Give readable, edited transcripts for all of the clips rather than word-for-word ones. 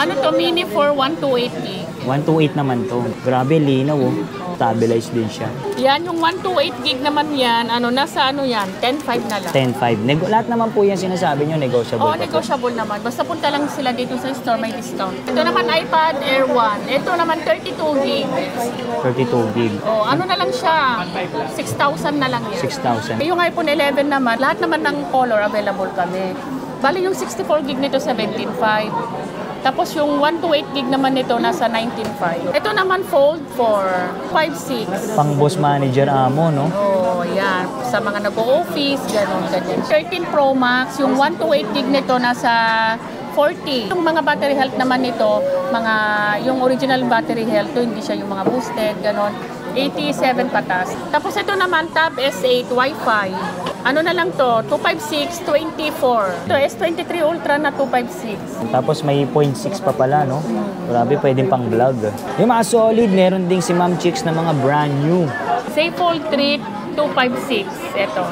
Ano to, mini for 128 gig. 128 naman to. Grabe, linaw oh. Stabilized din siya. Yan, yung 128 gig naman yan, nasa yan, 10.5 na lang. 10.5. Lahat naman po yan sinasabi nyo, negotiable. Oo, negotiable naman. Basta punta lang sila dito sa store, may discount. Ito naman iPad Air 1. Ito naman 32 gig. 32 gig. Oh, ano na lang siya? 6,000 na lang yan. 6,000. Yung iPhone 11 naman, lahat naman ng color available kami. Bali yung 64 gig nito 17.5. Tapos yung 128 gig naman nito nasa 19.5. Ito naman Fold 4, 5.6. Pang boss manager amo, no? Oh, yan. Sa mga nag-o-office, gano'n, ganyan. 13 Pro Max, yung 128 gig nito nasa 40. Yung mga battery health naman nito, yung original battery health, to, hindi siya yung mga boosted, gano'n. 87 patas. Tapos ito naman, Tab S8 Wi-Fi. Ano na lang to? 256, 24. Ito, S23 Ultra na 256. Tapos may 0.6 pa pala, no? Grabe, pwedeng pang vlog. Yung mga solid, meron ding si Ma'am Chicks na mga brand new. Safe Fold 3, 256. Ito.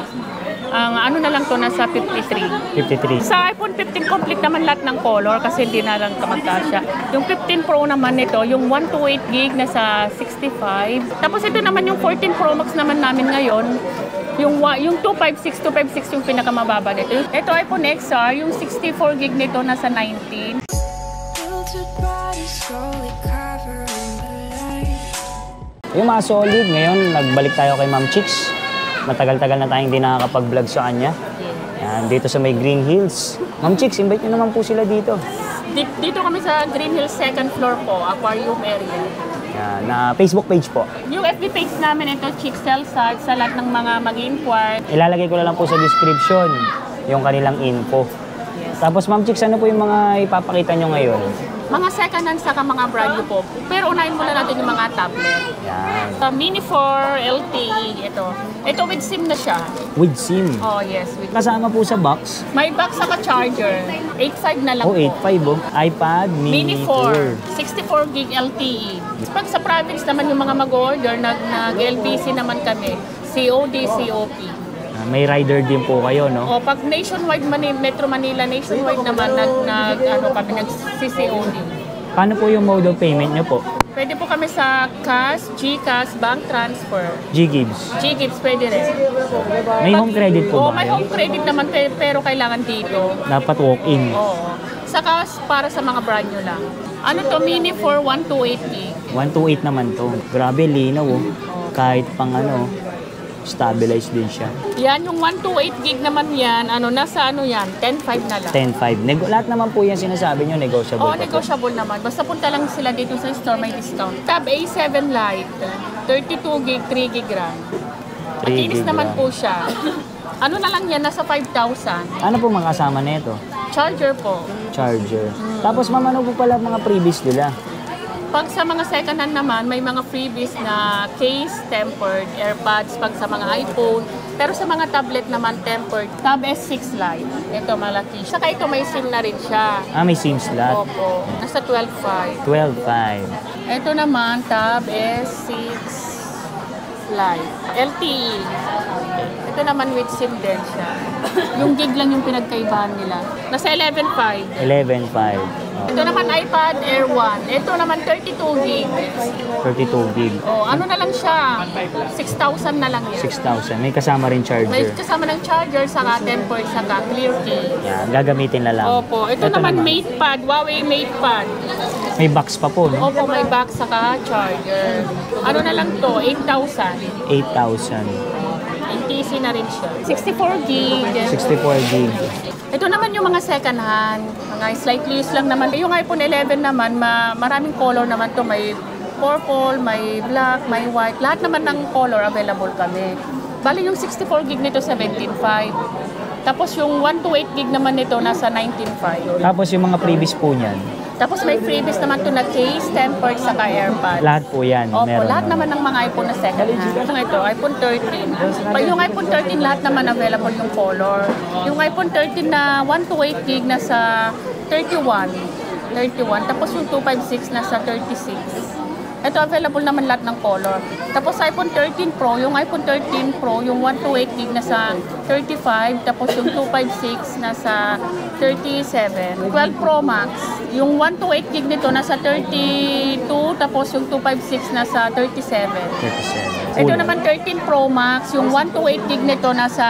Ang ano na lang to, nasa 53. 53. Sa iPhone 15 complete naman lahat ng color kasi hindi na lang magkasya. Yung 15 Pro naman nito, yung 128 gig nasa 65. Tapos ito naman yung 14 Pro Max naman namin ngayon. Yung 256 yung pinakamababa nito. Ito iPhone XR, yung 64 gig nito nasa 19. Yung mga solid, ngayon nagbalik tayo kay Ma'am Chicks. Matagal-tagal na tayong hindi nakakapag-vlog sa kanya. Yan, dito sa may Green Hills. Ma'am Chicks, invite nyo naman po sila dito. Dito kami sa Green Hills second floor po, aquarium area. Yan, na Facebook page po. Yung FB page namin ito, Chicks Cellsart, sa lahat ng mga mag-inquire. Ilalagay ko na lang po sa description yung kanilang info. Yes. Tapos Ma'am Chicks, ano po yung mga ipapakita nyo ngayon? Mga second hand saka mga brand new po. Pero unahin muna natin yung mga tablet. Yan. Mini 4 LTE, ito. Ito with SIM na siya. With SIM. Oh, yes. With Kasama po sa box. May box saka charger. 8.5 na lang Oh, 8.5 oh. iPad Mini 4. 64 gig LTE. Pag sa province naman yung mga mag-order, nag-LBC naman kami. COD, COP. May rider din po kayo, no? O, pag nationwide, Metro Manila, nationwide naman, nag-CCOD. Paano po yung mode of payment nyo po? Pwede po kami sa cash, GCash, bank transfer. G-Gibbs. GGives pwede rin. May home credit po ba may kayo? home credit naman pero kailangan dito. Dapat walk-in. Oo. Saka para sa mga brand nyo lang. Ano to, mini for 128 gig. 128 naman to. Grabe, linaw oh. Kahit pang stabilized din siya. Yan, yung 128 gig naman yan, nasa yan, 10.5 na lang. 10.5. Lahat naman po yan sinasabi nyo, negotiable Oo, pa po. negotiable naman. Basta punta lang sila dito sa store, may discount. Tab A7 Lite, 32 gig, 3 gig RAM. 3 Makinis gig naman RAM. po siya. Ano na lang yan, nasa 5,000. Ano po mga kasama nito? Charger po. Charger. Tapos ma'am, ano po pala mga freebies nila? Pag sa mga second hand naman, may mga freebies na case, tempered, AirPods, pag sa mga iPhone. Pero sa mga tablet naman, tempered. Tab S6 Lite. Ito, malaki. Saka ito, may SIM na rin siya. May SIM slot. Opo. Nasa 12.5. 12.5. Ito naman, Tab S6 Lite. LTE. Ito naman with SIM din siya. Yung gig lang yung pinagkaibahan nila. Nasa 11.5. 11.5. Ito naman iPad Air 1. Ito naman 32 gig. 32 gig. Oh, ano na lang siya? 6,000 na lang yan. 6,000. May kasama rin charger. May kasama ng charger, saka tempered, saka clear key. Yan, gagamitin na lang. Opo. Ito naman MatePad, Huawei MatePad. May box pa po, no? Opo, may box, saka charger. Ano na lang to? 8,000. 8,000. NTC na rin siya. 64 gig. 64 gig. Ito naman yung mga second hand. Mga slightly used lang naman. Yung iPhone 11 naman, maraming color naman to. May purple, may black, may white. Lahat naman ng color available kami. Bali yung 64 gig nito 17.5. Tapos yung 128 gig naman nito nasa 19.5. Tapos yung mga freebies po niyan. Tapos may freebies naman to na case, tempered, saka AirPods. Lahat po yan. Opo, meron lahat naman ng mga iPhone na second hand. Ito, iPhone 13. Pag yung iPhone 13, lahat naman available yung color. Yung iPhone 13 na 128 gig nasa 31. Tapos yung 256 nasa 36. Ito available naman lahat ng color. Tapos iPhone 13 Pro, yung iPhone 13 Pro, yung 128 gig nasa 35, tapos yung 256 nasa 37. 12 Pro Max, yung 128 gig nito nasa 32, tapos yung 256 nasa 37. 37. Ito naman 13 Pro Max, yung 128 gig nito nasa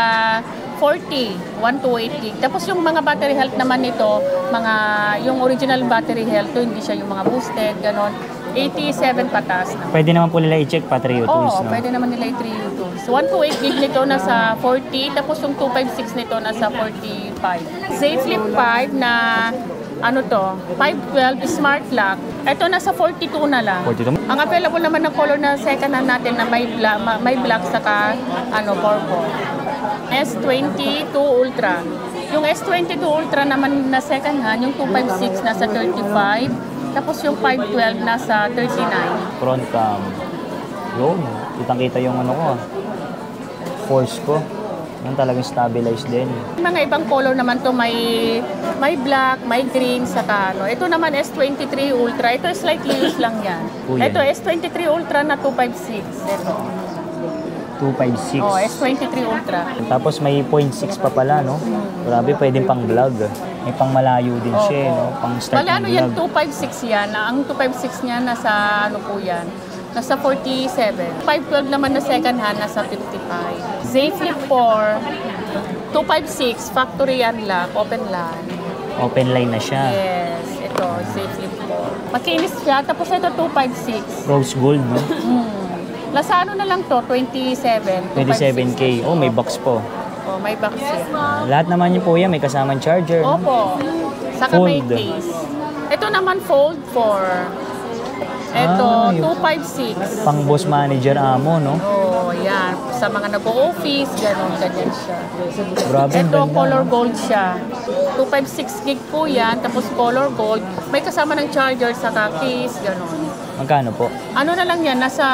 40, 128 gig. Tapos yung mga battery health naman nito, yung original battery health, to, hindi siya yung mga boosted, ganon. 87 patas na. Pwede naman po nila i-check Patrio Tools, Oo, no? pwede naman nila i-Trio Tools. 128 gig nito nasa 40, tapos yung 256 nito nasa 45. Z Flip 5 na ano to, 512 smart lock. Ito nasa 42 na lang. 42? Ang available naman ng color na second hand natin na may black saka purple. S22 Ultra. Yung S22 Ultra naman na second hand, yung 256 nasa 35, tapos yung 512 nasa 39. Front cam. Yun, kitang-kita yung ano ko. Force ko. Yan talagang stabilized din. Yung mga ibang color naman to may black, may green, saka ano. Ito naman S23 Ultra. Ito slightly used lang yan. Yan. Ito S23 Ultra na 256. Ito. 256. Oh, S23 Ultra. Tapos may 0.6 pa pala, no? Grabe, pwedeng pang vlog. May pang malayo din siya, no? Pang start Wala, ng yan, vlog. 256 yan. Ang 256 niya nasa ano po yan? Nasa 47. 512 naman na second hand, nasa 55. Z Flip 4, 256, factory unlock, open LAN. Open line na siya. Yes, ito, Z Flip 4. Makinis siya, tapos ito 256. Rose gold, no? Lasano na lang to, 27. 27K. Oh, may box po. Oh, may box yan. Lahat naman yun po yan, may kasamang charger. No? Opo. Saka may Fold. case. Ito naman fold 4. Ito, yung 256. Pang boss manager amo, no? Oh, yan. Sa mga nag-o-office, ganyan siya. Grabe, ang Ito, ganda. color gold siya. 256 gig po yan, tapos color gold. May kasama ng charger, saka case, gano'n. Magkano po? Ano na lang yan, nasa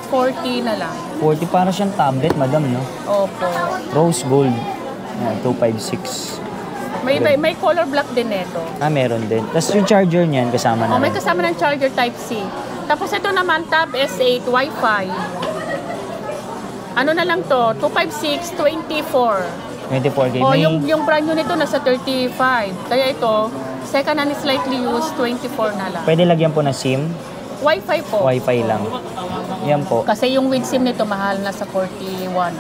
40 na lang. 40 para siyang tablet, madam, no? Opo. Rose gold. Yan, 256. May color black din ito. Ah, meron din. Tapos yung charger niyan, kasama na Oh, may rin. kasama ng charger type C. Tapos ito naman, Tab S8 Wi-Fi. Ano na lang to? 256, 24. 24K. Oh, May yung brand new nito nasa 35. Kaya ito, second hand is slightly used, 24 na lang. pwede lagyan po na SIM. Wi-Fi po. Wi-Fi lang. Yan po. Kasi yung with SIM nito mahal na sa 41.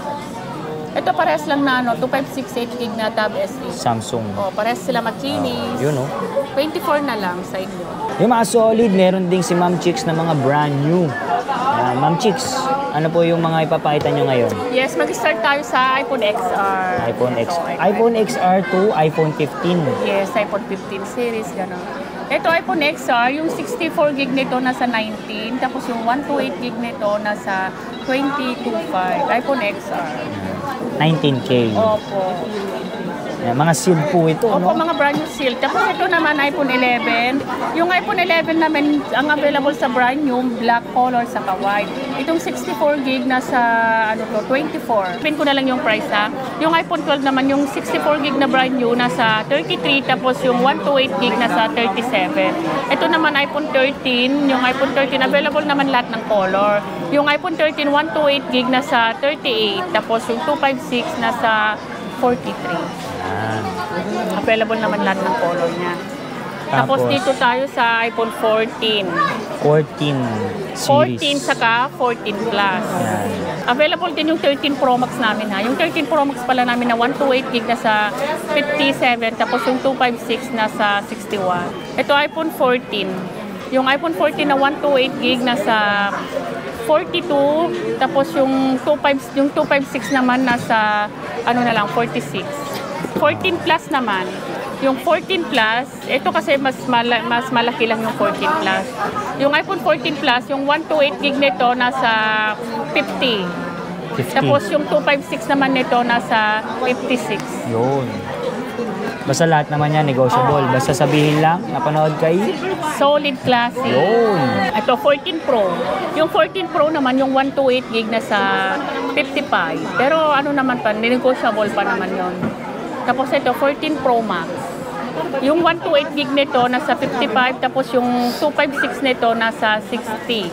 Ito parehas lang na 2568 gig na Tab S8. Samsung. Oh, parehas sila makinis. Yun, no? 24 na lang sa inyo. Yung mga solid, meron ding si Ma'am Chicks na mga brand new. Ma'am Chicks, ano po yung mga ipapakita nyo ngayon? Yes, mag-start tayo sa iPhone XR. iPhone X, Ito, iPhone XR to iPhone 15. Yes, iPhone 15 series, gano'n. Ito iPhone XR, yung 64 gig nito nasa 19, tapos yung 128 gig nito nasa 22.5. iPhone XR. 19K. Opo. Yan, mga sealed po ito, Opo, no? mga brand new seal. Tapos ito naman iPhone 11. Yung iPhone 11 namin, ang available sa brand new, black color sa white. Itong 64 gig nasa 24. Pin ko na lang yung price ha. Yung iPhone 12 naman, yung 64 gig na brand new nasa 33, tapos yung 128 gig nasa 37. Ito naman iPhone 13, yung iPhone 13 available naman lahat ng color. Yung iPhone 13 128 gig nasa 38, tapos yung 256 nasa 43. Yan. Available naman lahat ng color niya. Tapos dito tayo sa iPhone 14. 14 series. 14 saka 14 Plus. Yan. Available din yung 13 Pro Max namin ha. Yung 13 Pro Max pala namin na 128 gig na sa 57, tapos yung 256 na sa 61. Ito iPhone 14. Yung iPhone 14 na 128 gig na sa 42, tapos yung 256 naman nasa ano na lang 46. 14 Plus naman. Yung 14 Plus, ito kasi mas malaki lang yung 14 Plus. Yung iPhone 14 Plus, yung 128 gig nito nasa 50. 50. Tapos yung 256 naman nito nasa 56. Yun. Basta lahat naman yan negotiable. Basta sabihin lang, napanood kay Solid classic. yun. Ito 14 Pro. Yung 14 Pro naman, yung 128 gig na sa 55. Pero ano naman pa, negotiable pa naman yon. Tapos ito 14 Pro Max. Yung 128 gig nito nasa 55, tapos yung 256 nito nasa 60.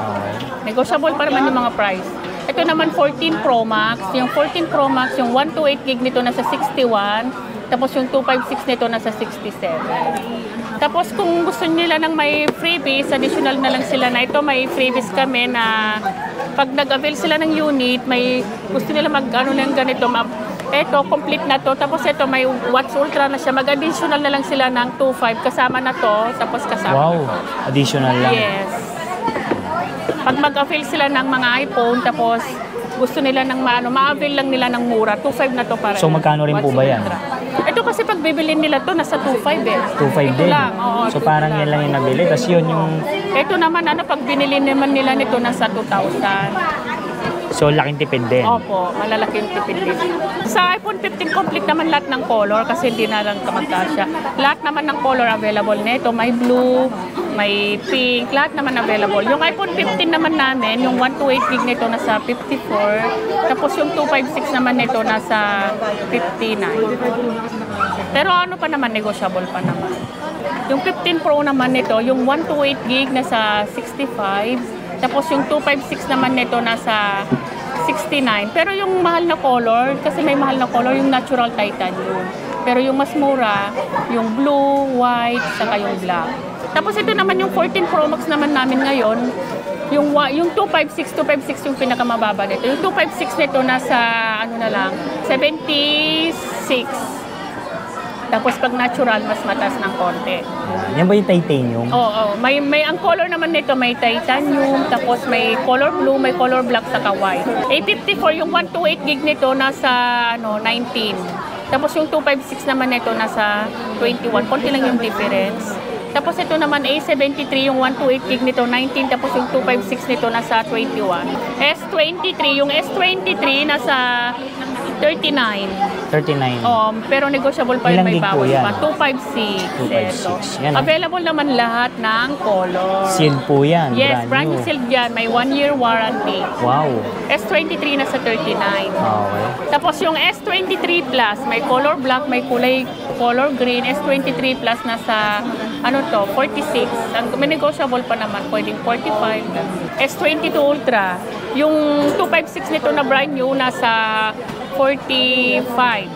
Okay. Negotiable pa naman yung mga price. Ito naman 14 Pro Max. Yung 14 Pro Max, yung 128 gig nito nasa 61. Tapos yung 256 nito nasa 67. Tapos kung gusto nila ng may freebies, additional na lang sila na ito. May freebies kami na pag nag-avail sila ng unit, may gusto nila mag-ano ng ganito. Ito, complete na to. Tapos ito, may Watch Ultra na siya. Mag-additional na lang sila ng 2.5. Kasama na to. Tapos kasama Wow, na to. additional lang. Yes. Pag mag-avail sila ng mga iPhone, tapos gusto nila ng ma-avail lang nila ng mura, 2.5 na to para. So magkano rin po ba yan? Ito kasi pag bibilin nila to, nasa 2.5 eh. 2.5 ito din. lang, oo, So ito parang yan lang yung nabili. Tapos yun yung... Ito naman, pag binili naman nila nito, nasa 2,000. So laking tipid din. Opo, malalaking tipid din. Sa iPhone 15 complete naman lahat ng color kasi hindi na lang kamagkasya. Lahat naman ng color available nito. May blue, may pink, lahat naman available. Yung iPhone 15 naman namin, yung 128 gig nito nasa 54. Tapos yung 256 naman nito nasa 59. Pero ano pa naman, negotiable pa naman. Yung 15 Pro naman nito, yung 128 gig nasa 65. Tapos yung 256 naman nito nasa 69. Pero yung mahal na color, kasi may mahal na color, yung natural titanium. Pero yung mas mura, yung blue, white, saka yung black. Tapos ito naman yung 14 Pro Max naman namin ngayon. Yung 256 yung pinakamababa nito. Yung 256 nito nasa ano na lang, 76. Tapos pag natural, mas mataas ng konti. Yan ba yung titanium? Oo. May ang color naman nito, may titanium, tapos may color blue, may color black, saka white. A54, yung 128 gig nito, nasa 19. Tapos yung 256 naman nito, nasa 21. Konti lang yung difference. Tapos ito naman, A73, yung 128 gig nito, 19. Tapos yung 256 nito, nasa 21. S23, yung S23, nasa 39. 39. Pero negotiable pa rin, Ilang may gig po bawas yan? pa. 256. 256. Yan, Available naman lahat ng color. Sealed po yan. Yes, brand new new. sealed yan. May 1-year warranty. Wow. S23 nasa 39. Okay. Tapos yung S23 Plus, may color black, may kulay color green. S23 Plus nasa, 46. May negotiable pa naman, pwedeng 45. S22 Ultra, yung 256 nito na brand new, nasa 45.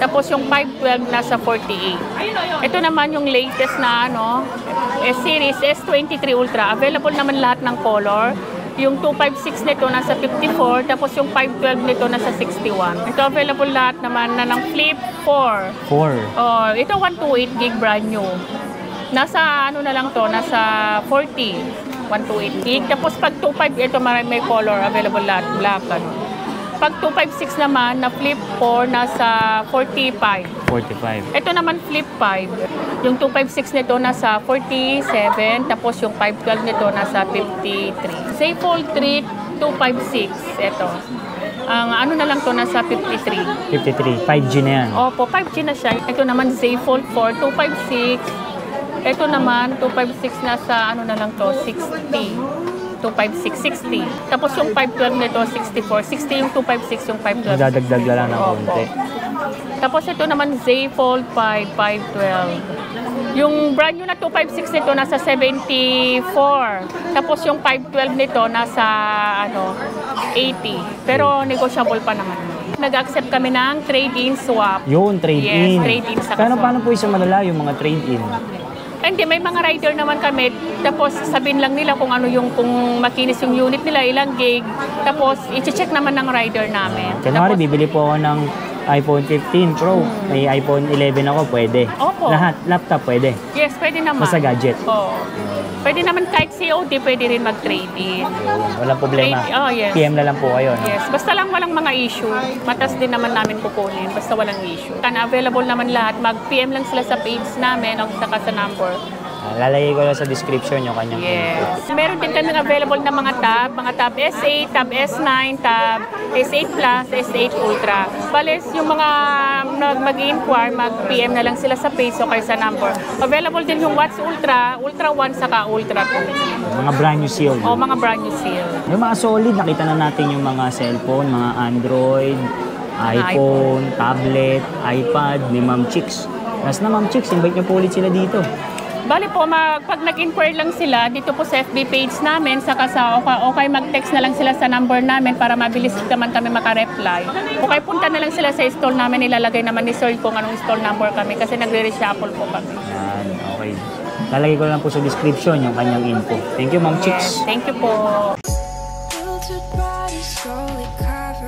Tapos yung 512 nasa 48. Ito naman yung latest na S-Series S23 Ultra. Available naman lahat ng color. Yung 256 nito nasa 54, tapos yung 512 nito nasa 61. Ito available lahat naman na ng Flip 4. 4. Ito 128 gig brand new. Nasa na lang to, nasa 40. 128 gig. Tapos pag 25, ito may color available lahat, black Pag 256 naman na Flip 4 nasa 45. 45. Ito naman Flip 5. Yung 256 nito nasa 47, tapos yung 512 nito nasa 53. Say Fold 3 256 ito. Ang na lang to nasa 53. 53. 5G na yan. Opo, 5G na siya. Ito naman Z Fold 4 256. Ito naman 256 nasa na lang to 60. 256, 60. Tapos yung 512 nito, 64. 60 yung 256, yung 512. Dadagdag lang ng konti. Tapos ito naman, Z Fold 5, 512. Yung brand new na 256 nito, nasa 74. Tapos yung 512 nito, nasa 80. Pero negotiable pa naman. Nag-accept kami ng trade-in swap. Yun, trade-in. Yes, trade-in sa Paano po isa malala yung mga trade-in? Hindi, may mga rider naman kami. Tapos sabihin lang nila kung kung makinis yung unit nila, ilang gig. Tapos i-check naman ng rider namin. Kunwari, bibili po ako ng iPhone 15 Pro. May iPhone 11 ako, pwede. Opo. Lahat, laptop pwede. Yes, pwede naman. Basta gadget. Oo. Pwede naman kahit COD, pwede rin mag-trade-in. Walang problema. Yes. PM na lang po kayo. No? Yes, basta lang walang mga issue. Matas din naman namin kukunin, basta walang issue. Available naman lahat. Mag-PM lang sila sa page namin o saka sa number. Lalagay ko lang sa description yung kanyang Yes. Meron din kaming available na mga tab S8, tab S9, tab S8 Plus, S8 Ultra. Balis, yung mga mag-inquire, mag-PM na lang sila sa page o kaya sa number. Available din yung Watch Ultra, Ultra 1, saka Ultra 2. Mga brand new seal. O, mga brand new seal. Yung mga solid, nakita na natin yung mga cellphone, mga Android, iPhone, tablet, iPad, ni Ma'am Chicks. Nas na Ma'am Chicks, invite niyo po ulit sila dito. Bali po, pag nag-inquire lang sila dito po sa FB page namin, saka sa okay mag-text na lang sila sa number namin para mabilis naman kami makareply. Okay, punta na lang sila sa stall namin, ilalagay naman ni Sir kung anong stall number kami kasi nagre-reshuffle po kami. Yan, okay. Lalagay ko lang po sa description yung kanyang info. Thank you, Ma'am Chicks. Thank you po. Filtered body slowly covered